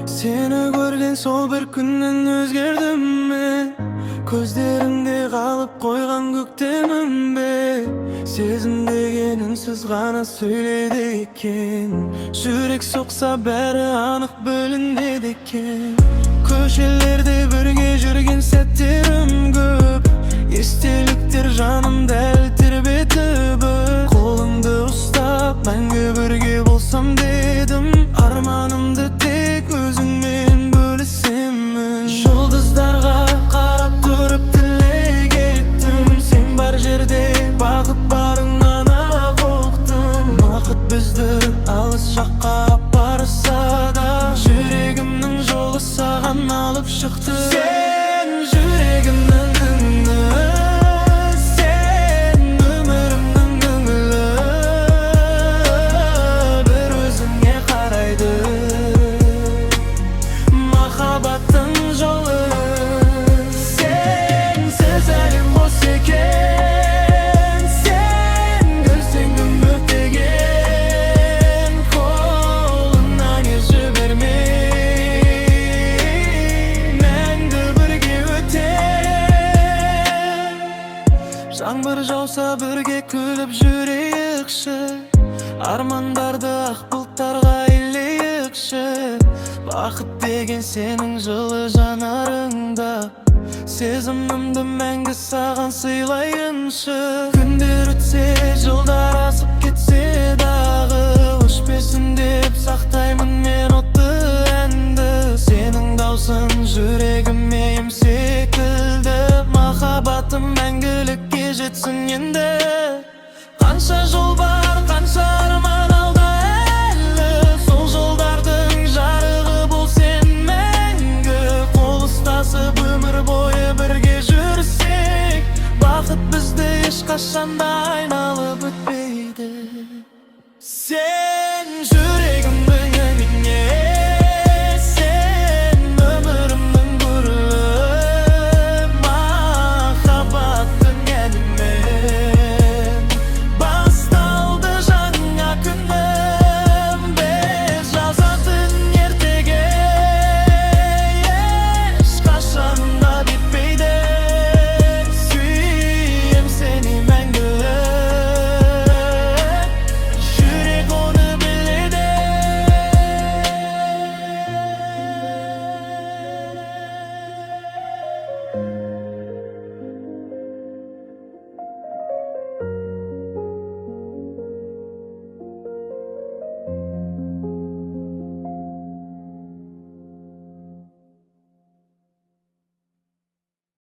Seni görgen sol bir günden özgerdim mi? Gözlerimde kalıp koygan göktemim be. Sezim degen ünsüz gana söyledi eкен. Yürek soksa beri anık bölünedi eкен. Köşelerde birge жүрген сәттерім көп. Естеліктер жанымда әлі тербетіп. Қолыңды ұстап мәңгі бірге болсам дедім. Арманымды тек өзіңмен бөлісемін. Жұлдыздарға қарап тұрып тілек еттім. Сен бар жерде бақыт барыңнан ақ ұқтым. Бақыт бізді алыс жаққа апарса да, жүрегімнің жолы саған алып шықты. Сен жүрегімнің үні, сен өмірімнің көңілі. Бір өзіңе қарайды махаббаттың жолы. Сенсіз әлем бос екен, сен көрсең үміттеген. Қолыңнан еш жібермей мәңгі бірге өтем. Жаңбыр жауса бірге күліп жүрейікші, армандарды ақ бұлттарға илейікші. Бақыт деген сенің жылы жанарыңда, сезімімді мәңгі саған сыйлайыншы. Күндер өтсе, жылдар асып кетсе дағы, өшпесін деп сақтаймын мен отты әнді. Сенің даусың жүрегіме ем секілді, махаббатым мәңгілікке жетсін енді. Қанша жол бар, қанша арман алда әлі, сол жолдардың жарығы бол сен мәңгі. Қол ұстасып өмір бойы бірге жүрсек, бақыт бізді ешқашанда айналып өтпейді. Сен